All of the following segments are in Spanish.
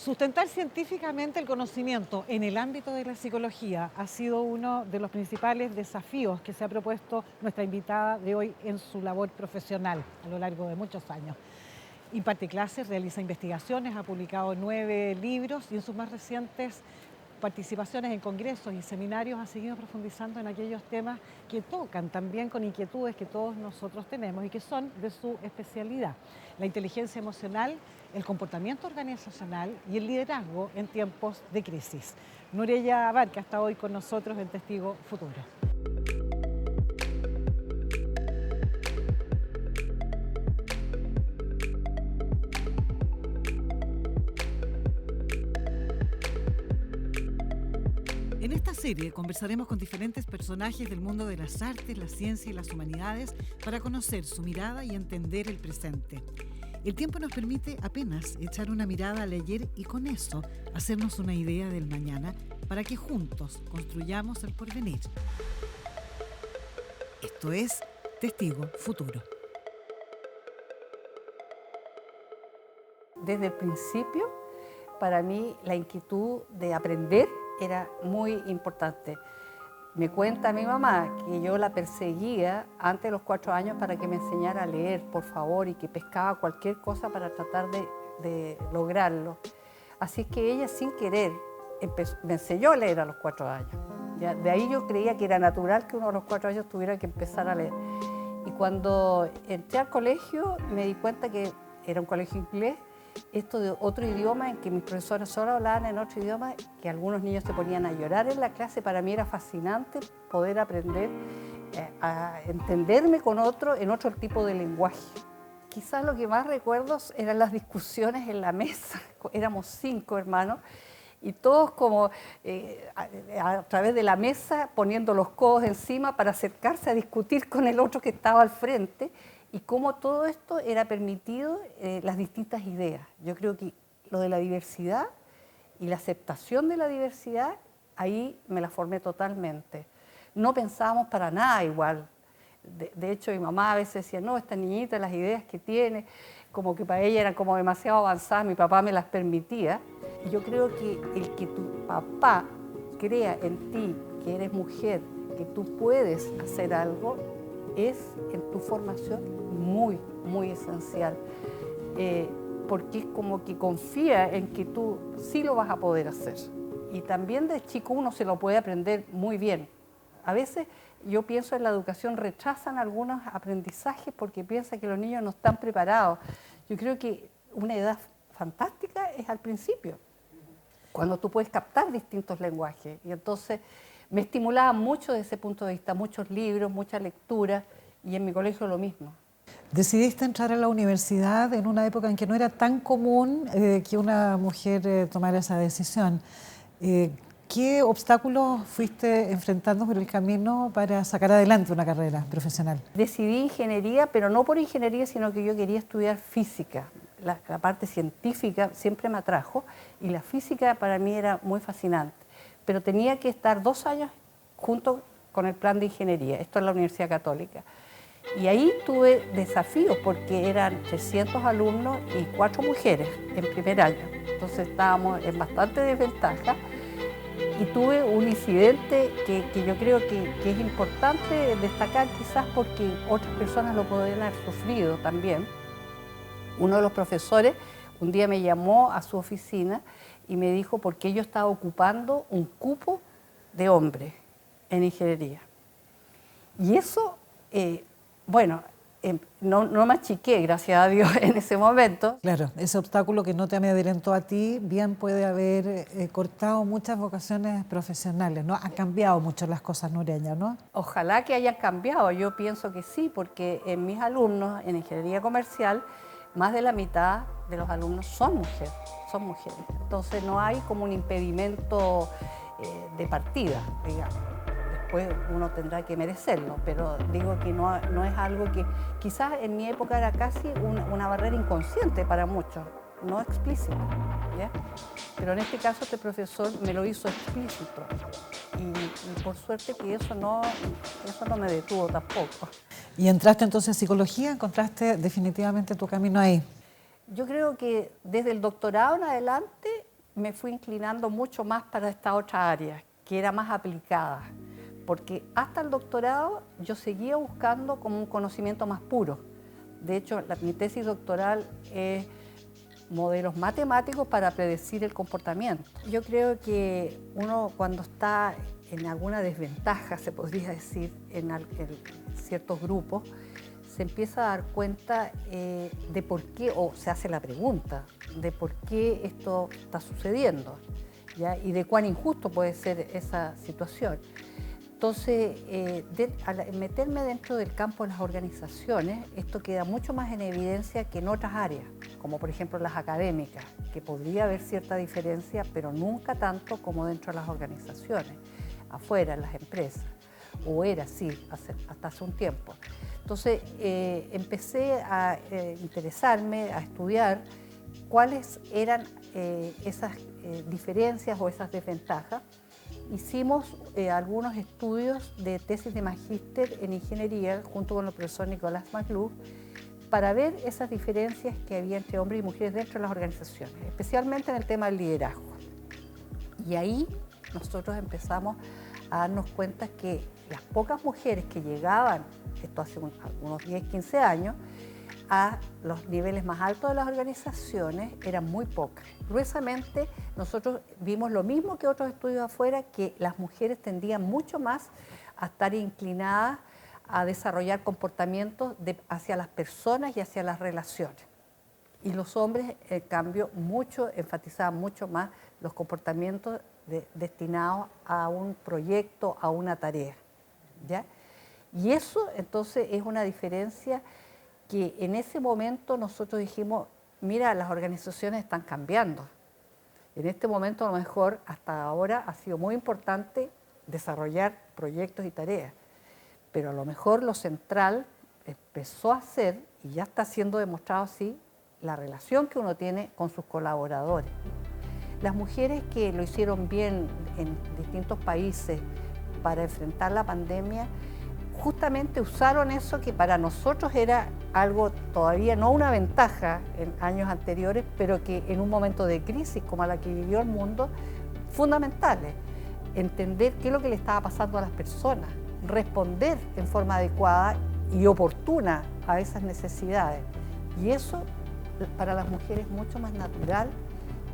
Sustentar científicamente el conocimiento en el ámbito de la psicología ha sido uno de los principales desafíos que se ha propuesto nuestra invitada de hoy en su labor profesional a lo largo de muchos años. Imparte clases, realiza investigaciones, ha publicado 9 libros y en sus más recientes participaciones en congresos y seminarios ha seguido profundizando en aquellos temas que tocan también con inquietudes que todos nosotros tenemos y que son de su especialidad: la inteligencia emocional, el comportamiento organizacional y el liderazgo en tiempos de crisis. Nureya Abarca está hoy con nosotros en Testigo Futuro. En esta serie conversaremos con diferentes personajes del mundo de las artes, la ciencia y las humanidades para conocer su mirada y entender el presente. El tiempo nos permite apenas echar una mirada al ayer y con eso hacernos una idea del mañana para que juntos construyamos el porvenir. Esto es Testigo Futuro. Desde el principio, para mí la inquietud de aprender era muy importante. Me cuenta mi mamá que yo la perseguía antes de los 4 años para que me enseñara a leer, por favor, y que pescaba cualquier cosa para tratar de lograrlo. Así que ella, sin querer, me enseñó a leer a los 4 años. Ya, de ahí yo creía que era natural que uno a los 4 años tuviera que empezar a leer. Y cuando entré al colegio me di cuenta que era un colegio inglés, esto de otro idioma, en que mis profesores solo hablaban en otro idioma, que algunos niños se ponían a llorar en la clase. Para mí era fascinante poder aprender a entenderme con otro en otro tipo de lenguaje. Quizás lo que más recuerdo eran las discusiones en la mesa. Éramos 5 hermanos y todos como a través de la mesa poniendo los codos encima para acercarse a discutir con el otro que estaba al frente. Y cómo todo esto era permitido, las distintas ideas. Yo creo que lo de la diversidad y la aceptación de la diversidad, ahí me la formé totalmente. No pensábamos para nada igual. De hecho, mi mamá a veces decía, no, esta niñita, las ideas que tiene, como que para ella eran como demasiado avanzadas, mi papá me las permitía. Y yo creo que el que tu papá crea en ti, que eres mujer, que tú puedes hacer algo, es en tu formación muy, muy esencial, porque es como que confía en que tú sí lo vas a poder hacer. Y también de chico uno se lo puede aprender muy bien. A veces yo pienso en la educación, rechazan algunos aprendizajes porque piensan que los niños no están preparados. Yo creo que una edad fantástica es al principio, cuando tú puedes captar distintos lenguajes. Y entonces me estimulaba mucho desde ese punto de vista, muchos libros, mucha lectura, y en mi colegio lo mismo. Decidiste entrar a la universidad en una época en que no era tan común que una mujer tomara esa decisión. ¿Qué obstáculos fuiste enfrentando por el camino para sacar adelante una carrera profesional? Decidí ingeniería, pero no por ingeniería, sino que yo quería estudiar física. La parte científica siempre me atrajo y la física para mí era muy fascinante. Pero tenía que estar 2 años junto con el plan de ingeniería. Esto es la Universidad Católica. Y ahí tuve desafíos porque eran 300 alumnos y 4 mujeres en primer año. Entonces estábamos en bastante desventaja y tuve un incidente que yo creo que es importante destacar, quizás porque otras personas lo podrían haber sufrido también. Uno de los profesores un día me llamó a su oficina y me dijo por qué yo estaba ocupando un cupo de hombres en ingeniería. Y eso, bueno, no me achiqué, gracias a Dios, en ese momento. Claro, ese obstáculo que no te amedrentó a ti, bien puede haber cortado muchas vocaciones profesionales, ¿no? Han cambiado mucho las cosas, Nureya, ¿no? Ojalá que hayan cambiado, yo pienso que sí, porque en mis alumnos en ingeniería comercial, más de la mitad de los alumnos son mujeres. Entonces no hay como un impedimento de partida, digamos. Después uno tendrá que merecerlo, pero digo que no es algo que quizás en mi época era casi una barrera inconsciente para muchos, no explícita, ¿ya? Pero en este caso este profesor me lo hizo explícito y por suerte que eso no me detuvo tampoco. ¿Y entraste entonces en psicología? ¿Encontraste definitivamente tu camino ahí? Yo creo que desde el doctorado en adelante me fui inclinando mucho más para esta otra área, que era más aplicada, porque hasta el doctorado yo seguía buscando como un conocimiento más puro. De hecho, mi tesis doctoral es modelos matemáticos para predecir el comportamiento. Yo creo que uno cuando está en alguna desventaja, se podría decir, en ciertos grupos, se empieza a dar cuenta de por qué, o se hace la pregunta, de por qué esto está sucediendo, ¿ya? Y de cuán injusto puede ser esa situación. Entonces, al meterme dentro del campo de las organizaciones, esto queda mucho más en evidencia que en otras áreas, como por ejemplo las académicas, que podría haber cierta diferencia, pero nunca tanto como dentro de las organizaciones, afuera, en las empresas, o era así hasta hace un tiempo. Entonces, empecé a interesarme, a estudiar cuáles eran esas diferencias o esas desventajas. Hicimos algunos estudios de tesis de magíster en ingeniería junto con el profesor Nicolás Macluf para ver esas diferencias que había entre hombres y mujeres dentro de las organizaciones, especialmente en el tema del liderazgo. Y ahí nosotros empezamos a darnos cuenta que las pocas mujeres que llegaban, esto hace unos 10, 15 años, a los niveles más altos de las organizaciones eran muy pocas. Gruesamente nosotros vimos lo mismo que otros estudios afuera, que las mujeres tendían mucho más a estar inclinadas a desarrollar comportamientos hacia las personas y hacia las relaciones. Y los hombres, en cambio, enfatizaban mucho más los comportamientos destinados a un proyecto, a una tarea, ¿ya? Y eso entonces es una diferencia que en ese momento nosotros dijimos, mira, las organizaciones están cambiando. En este momento a lo mejor hasta ahora ha sido muy importante desarrollar proyectos y tareas, pero a lo mejor lo central empezó a ser, y ya está siendo demostrado así, la relación que uno tiene con sus colaboradores. Las mujeres que lo hicieron bien en distintos países para enfrentar la pandemia, justamente usaron eso que para nosotros era algo todavía no una ventaja en años anteriores, pero que en un momento de crisis como la que vivió el mundo, fundamentales. Entender qué es lo que le estaba pasando a las personas, responder en forma adecuada y oportuna a esas necesidades. Y eso para las mujeres es mucho más natural,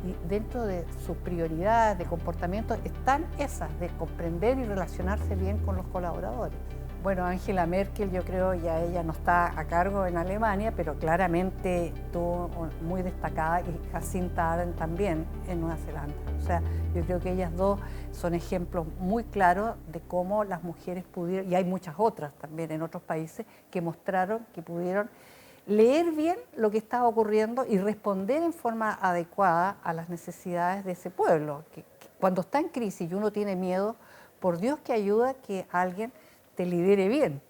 y dentro de sus prioridades de comportamiento están esas de comprender y relacionarse bien con los colaboradores. Bueno, Angela Merkel, yo creo ya ella no está a cargo en Alemania, pero claramente estuvo muy destacada, y Jacinta Ardern también en Nueva Zelanda. O sea, yo creo que ellas dos son ejemplos muy claros de cómo las mujeres pudieron, y hay muchas otras también en otros países, que mostraron que pudieron leer bien lo que estaba ocurriendo y responder en forma adecuada a las necesidades de ese pueblo. Que cuando está en crisis y uno tiene miedo, por Dios que ayuda que alguien te lidere bien,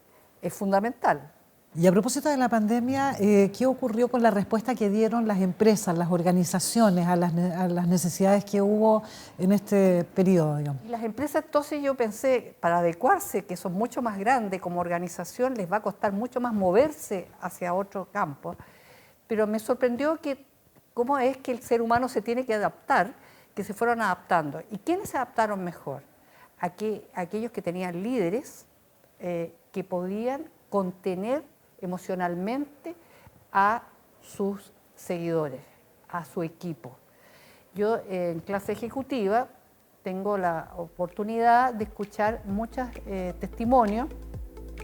es fundamental. Y a propósito de la pandemia, ¿qué ocurrió con la respuesta que dieron las empresas, las organizaciones a las necesidades que hubo en este periodo, digamos? Las empresas, entonces yo pensé, para adecuarse, que son mucho más grandes como organización, les va a costar mucho más moverse hacia otro campo, pero me sorprendió que cómo es que el ser humano se tiene que adaptar, que se fueron adaptando. ¿Y quiénes se adaptaron mejor? Aquellos que tenían líderes, que podían contener emocionalmente a sus seguidores, a su equipo. Yo en clase ejecutiva tengo la oportunidad de escuchar muchos testimonios,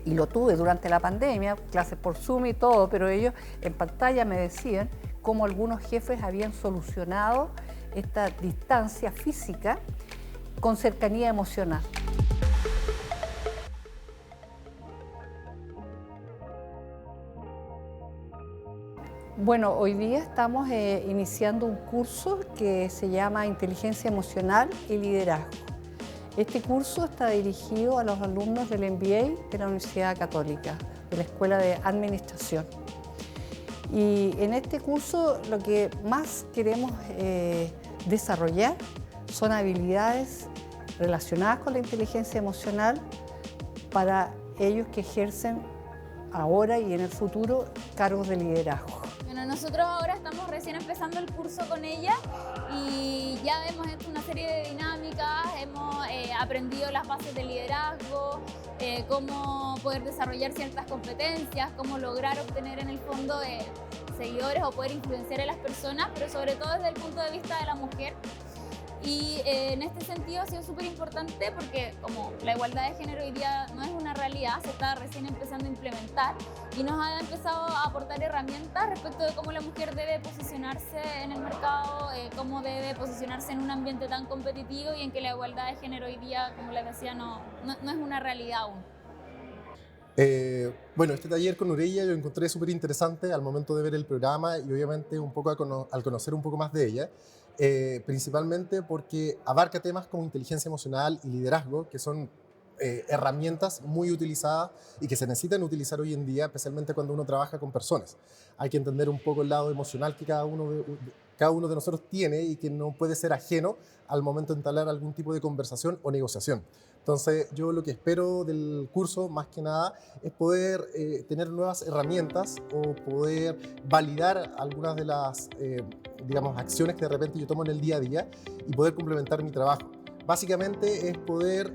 y lo tuve durante la pandemia, clases por Zoom y todo, pero ellos en pantalla me decían cómo algunos jefes habían solucionado esta distancia física con cercanía emocional. Bueno, hoy día estamos iniciando un curso que se llama Inteligencia Emocional y Liderazgo. Este curso está dirigido a los alumnos del MBA de la Universidad Católica, de la Escuela de Administración. Y en este curso lo que más queremos desarrollar son habilidades relacionadas con la inteligencia emocional para ellos que ejercen ahora y en el futuro cargos de liderazgo. Bueno, nosotros ahora estamos recién empezando el curso con ella y ya hemos hecho una serie de dinámicas, hemos aprendido las bases del liderazgo, cómo poder desarrollar ciertas competencias, cómo lograr obtener en el fondo seguidores o poder influenciar a las personas, pero sobre todo desde el punto de vista de la mujer. Y en este sentido ha sido súper importante porque como la igualdad de género hoy día no es una realidad, se está recién empezando a implementar y nos ha empezado a aportar herramientas respecto de cómo la mujer debe posicionarse en el mercado, cómo debe posicionarse en un ambiente tan competitivo y en que la igualdad de género hoy día, como les decía, no es una realidad aún. Bueno, este taller con Nureya yo encontré súper interesante al momento de ver el programa y obviamente un poco al conocer un poco más de ella, principalmente porque abarca temas como inteligencia emocional y liderazgo, que son herramientas muy utilizadas y que se necesitan utilizar hoy en día, especialmente cuando uno trabaja con personas. Hay que entender un poco el lado emocional que cada uno de nosotros tiene y que no puede ser ajeno al momento de entablar algún tipo de conversación o negociación. Entonces, yo lo que espero del curso, más que nada, es poder tener nuevas herramientas o poder validar algunas de las, digamos, acciones que de repente yo tomo en el día a día y poder complementar mi trabajo. Básicamente es poder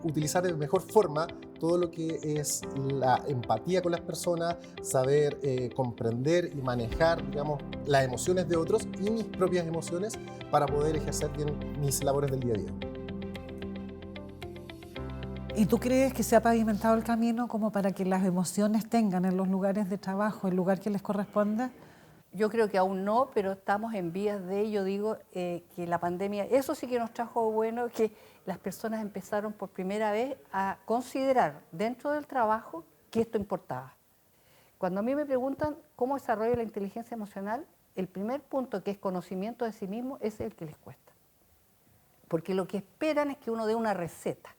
utilizar de mejor forma todo lo que es la empatía con las personas, saber comprender y manejar, digamos, las emociones de otros y mis propias emociones para poder ejercer bien mis labores del día a día. ¿Y tú crees que se ha pavimentado el camino como para que las emociones tengan en los lugares de trabajo el lugar que les corresponde? Yo creo que aún no, pero estamos en vías de ello. Digo que la pandemia, eso sí que nos trajo bueno, que las personas empezaron por primera vez a considerar dentro del trabajo que esto importaba. Cuando a mí me preguntan cómo desarrollo la inteligencia emocional, el primer punto, que es conocimiento de sí mismo, es el que les cuesta. Porque lo que esperan es que uno dé una receta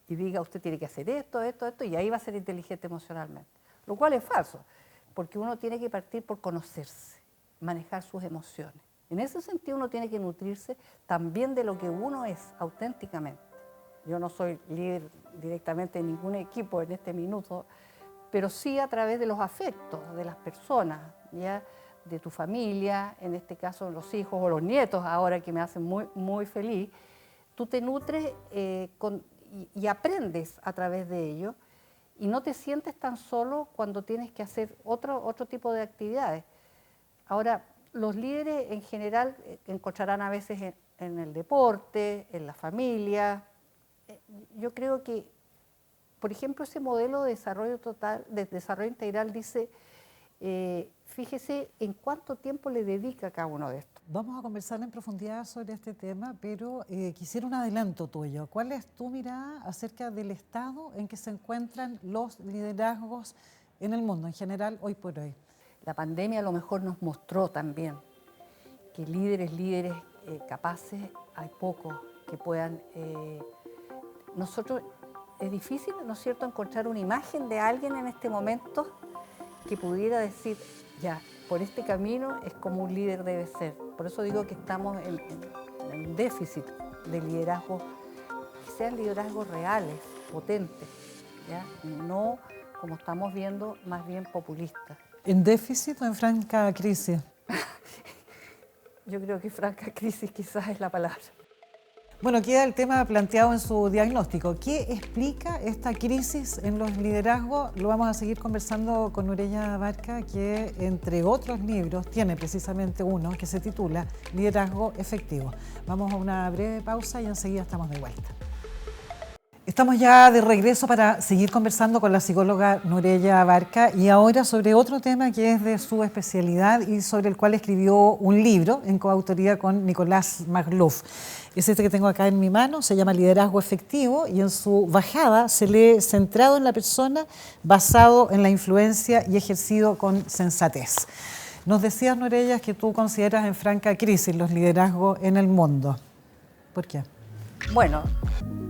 y diga, usted tiene que hacer esto, esto, esto, y ahí va a ser inteligente emocionalmente. Lo cual es falso, porque uno tiene que partir por conocerse, manejar sus emociones. En ese sentido uno tiene que nutrirse también de lo que uno es auténticamente. Yo no soy líder directamente de ningún equipo en este minuto, pero sí a través de los afectos de las personas, ¿ya? De tu familia, en este caso los hijos o los nietos, ahora que me hacen muy, muy feliz. Tú te nutres y aprendes a través de ello y no te sientes tan solo cuando tienes que hacer otro tipo de actividades. Ahora, los líderes en general encontrarán a veces en el deporte, en la familia. Yo creo que, por ejemplo, ese modelo de desarrollo total, de desarrollo integral dice, fíjese en cuánto tiempo le dedica a cada uno de estos. Vamos a conversar en profundidad sobre este tema, pero quisiera un adelanto tuyo. ¿Cuál es tu mirada acerca del estado en que se encuentran los liderazgos en el mundo en general hoy por hoy? La pandemia a lo mejor nos mostró también que líderes capaces hay pocos que puedan... Nosotros, es difícil, ¿no es cierto?, encontrar una imagen de alguien en este momento que pudiera decir, ya, por este camino es como un líder debe ser. Por eso digo que estamos en déficit de liderazgo, que sean liderazgos reales, potentes, ¿ya? No como estamos viendo, más bien populistas. ¿En déficit o en franca crisis? Yo creo que franca crisis quizás es la palabra. Bueno, queda el tema planteado en su diagnóstico. ¿Qué explica esta crisis en los liderazgos? Lo vamos a seguir conversando con Nureya Abarca, que entre otros libros tiene precisamente uno que se titula Liderazgo Efectivo. Vamos a una breve pausa y enseguida estamos de vuelta. Estamos ya de regreso para seguir conversando con la psicóloga Nureya Abarca y ahora sobre otro tema que es de su especialidad y sobre el cual escribió un libro en coautoría con Nicolás Magluf. Es este que tengo acá en mi mano, se llama Liderazgo Efectivo y en su bajada se lee centrado en la persona, basado en la influencia y ejercido con sensatez. Nos decías, Nureya, que tú consideras en franca crisis los liderazgos en el mundo. ¿Por qué? Bueno,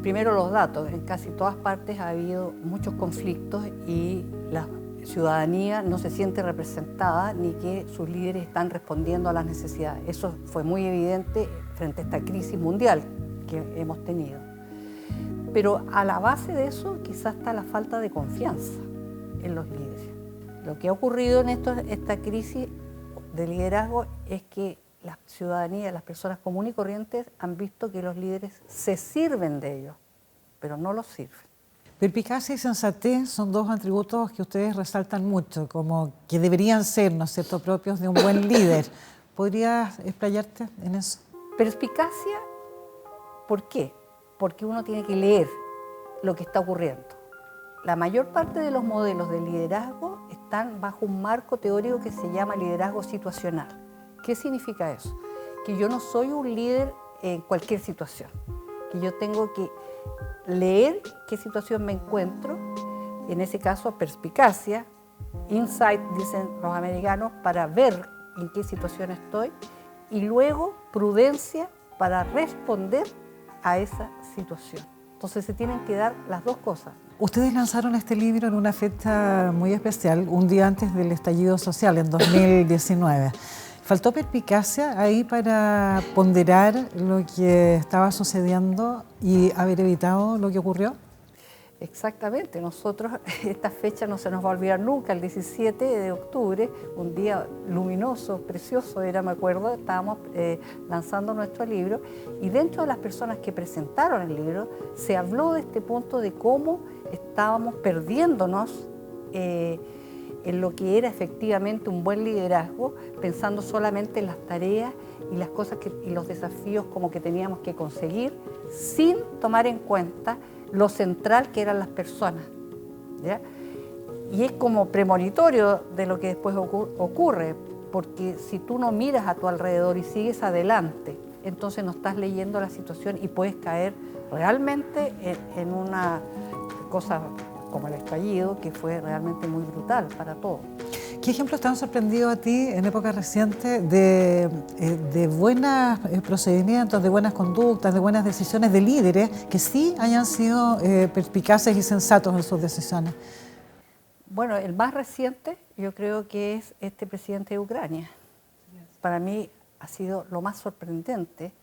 primero los datos. En casi todas partes ha habido muchos conflictos y la ciudadanía no se siente representada ni que sus líderes están respondiendo a las necesidades. Eso fue muy evidente frente a esta crisis mundial que hemos tenido. Pero a la base de eso quizás está la falta de confianza en los líderes. Lo que ha ocurrido en esta crisis de liderazgo es que la ciudadanía, las personas comunes y corrientes han visto que los líderes se sirven de ellos, pero no los sirven. Perspicacia y sensatez son dos atributos que ustedes resaltan mucho, como que deberían ser, ¿no es cierto?, propios de un buen líder. ¿Podrías explayarte en eso? Perspicacia, ¿por qué? Porque uno tiene que leer lo que está ocurriendo. La mayor parte de los modelos de liderazgo están bajo un marco teórico que se llama liderazgo situacional. ¿Qué significa eso? Que yo no soy un líder en cualquier situación, que yo tengo que leer qué situación me encuentro, en ese caso perspicacia, insight, dicen los americanos, para ver en qué situación estoy, y luego prudencia para responder a esa situación. Entonces se tienen que dar las dos cosas. Ustedes lanzaron este libro en una fecha muy especial, un día antes del estallido social, en 2019. ¿Faltó perspicacia ahí para ponderar lo que estaba sucediendo y haber evitado lo que ocurrió? Exactamente, nosotros esta fecha no se nos va a olvidar nunca, el 17 de octubre, un día luminoso, precioso era, me acuerdo, estábamos lanzando nuestro libro y dentro de las personas que presentaron el libro se habló de este punto de cómo estábamos perdiéndonos en lo que era efectivamente un buen liderazgo, pensando solamente en las tareas y las cosas y los desafíos como que teníamos que conseguir, sin tomar en cuenta lo central que eran las personas, ¿ya? Y es como premonitorio de lo que después ocurre, porque si tú no miras a tu alrededor y sigues adelante, entonces no estás leyendo la situación y puedes caer realmente en una cosa como el estallido, que fue realmente muy brutal para todos. ¿Qué ejemplos te han sorprendido a ti en época reciente de buenos procedimientos, de buenas conductas, de buenas decisiones de líderes que sí hayan sido perspicaces y sensatos en sus decisiones? Bueno, el más reciente yo creo que es este presidente de Ucrania. Para mí ha sido lo más sorprendente,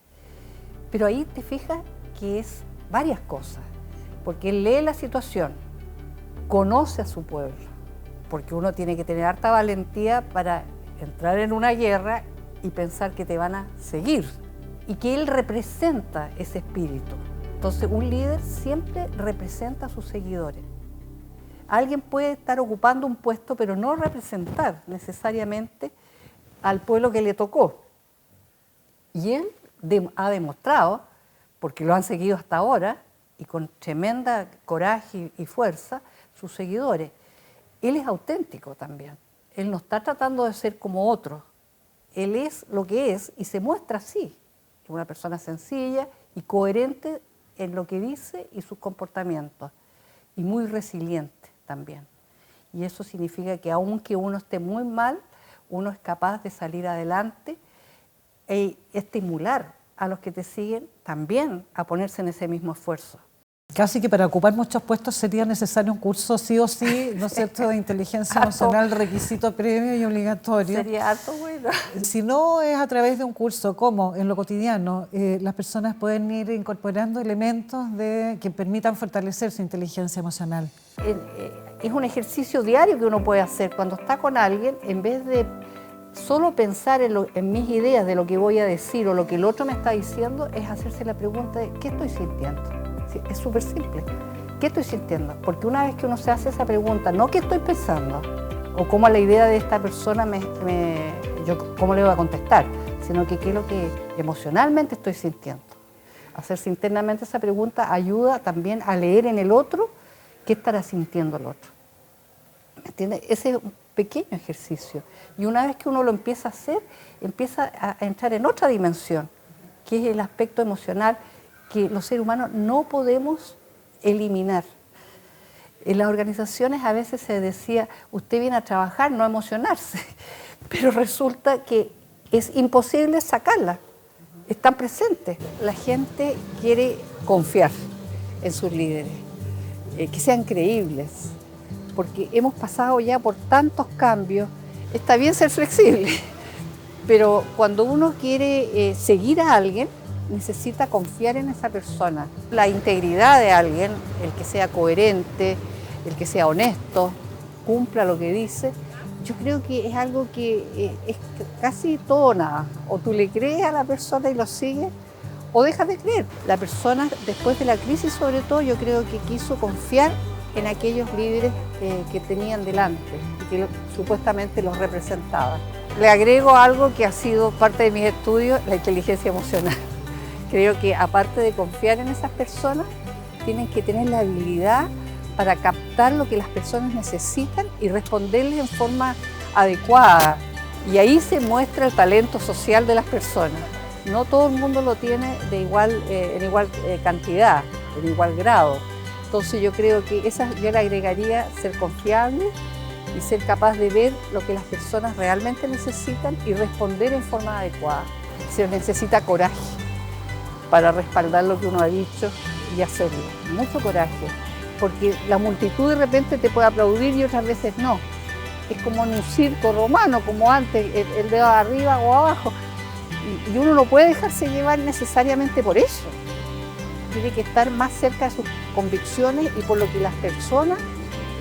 pero ahí te fijas que es varias cosas, porque él lee la situación, conoce a su pueblo, porque uno tiene que tener harta valentía para entrar en una guerra y pensar que te van a seguir, y que él representa ese espíritu. Entonces, un líder siempre representa a sus seguidores. Alguien puede estar ocupando un puesto, pero no representar necesariamente al pueblo que le tocó. Y él ha demostrado, porque lo han seguido hasta ahora, y con tremenda coraje y fuerza, sus seguidores. Él es auténtico también. Él no está tratando de ser como otro. Él es lo que es y se muestra así. Es una persona sencilla y coherente en lo que dice y sus comportamientos. Y muy resiliente también. Y eso significa que aunque uno esté muy mal, uno es capaz de salir adelante e estimular a los que te siguen también a ponerse en ese mismo esfuerzo. Casi que para ocupar muchos puestos sería necesario un curso sí o sí, ¿no es cierto?, de inteligencia emocional, requisito previo y obligatorio. Sería harto bueno. Si no es a través de un curso, ¿cómo? En lo cotidiano, las personas pueden ir incorporando elementos que permitan fortalecer su inteligencia emocional. Es un ejercicio diario que uno puede hacer cuando está con alguien, en vez de solo pensar en mis ideas de lo que voy a decir o lo que el otro me está diciendo, es hacerse la pregunta de ¿qué estoy sintiendo? Es súper simple. ¿Qué estoy sintiendo? Porque una vez que uno se hace esa pregunta, no qué estoy pensando o cómo la idea de esta persona yo cómo le voy a contestar, sino que qué es lo que emocionalmente estoy sintiendo. Hacerse internamente esa pregunta ayuda también a leer en el otro qué estará sintiendo el otro. ¿Me entiendes? Ese es un pequeño ejercicio. Y una vez que uno lo empieza a hacer, empieza a entrar en otra dimensión, que es el aspecto emocional que los seres humanos no podemos eliminar. En las organizaciones a veces se decía, usted viene a trabajar, no a emocionarse, pero resulta que es imposible sacarla, están presentes. La gente quiere confiar en sus líderes, que sean creíbles, porque hemos pasado ya por tantos cambios. Está bien ser flexible, pero cuando uno quiere seguir a alguien, necesita confiar en esa persona. La integridad de alguien, el que sea coherente, el que sea honesto, cumpla lo que dice, Yo creo que es algo que es casi todo o nada. O tú le crees a la persona y lo sigues, o dejas de creer. La persona, después de la crisis sobre todo, yo creo que quiso confiar en aquellos líderes que tenían delante y que supuestamente los representaban. Le agrego algo que ha sido parte de mis estudios, la inteligencia emocional. Creo que aparte de confiar en esas personas, tienen que tener la habilidad para captar lo que las personas necesitan y responderles en forma adecuada. Y ahí se muestra el talento social de las personas. No todo el mundo lo tiene en igual cantidad, en igual grado. Entonces yo creo que yo le agregaría ser confiable y ser capaz de ver lo que las personas realmente necesitan y responder en forma adecuada. Se necesita coraje para respaldar lo que uno ha dicho y hacerlo. Mucho coraje, porque la multitud de repente te puede aplaudir y otras veces no. Es como en un circo romano, como antes, el dedo arriba o abajo. Y uno no puede dejarse llevar necesariamente por eso. Tiene que estar más cerca de sus convicciones y por lo que las personas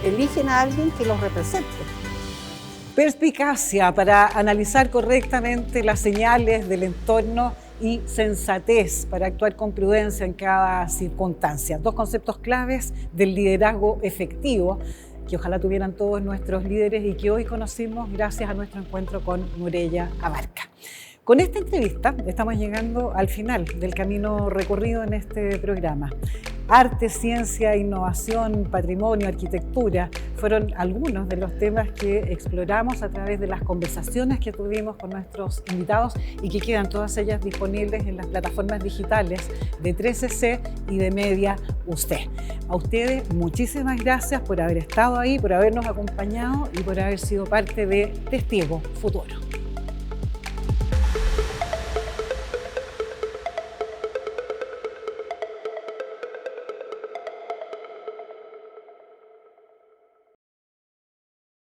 eligen a alguien que los represente. Perspicacia para analizar correctamente las señales del entorno y sensatez para actuar con prudencia en cada circunstancia. Dos conceptos claves del liderazgo efectivo que ojalá tuvieran todos nuestros líderes y que hoy conocimos gracias a nuestro encuentro con Nureya Abarca. Con esta entrevista estamos llegando al final del camino recorrido en este programa. Arte, ciencia, innovación, patrimonio, arquitectura fueron algunos de los temas que exploramos a través de las conversaciones que tuvimos con nuestros invitados y que quedan todas ellas disponibles en las plataformas digitales de 13C y de Media Usted. A ustedes muchísimas gracias por haber estado ahí, por habernos acompañado y por haber sido parte de Testigo Futuro.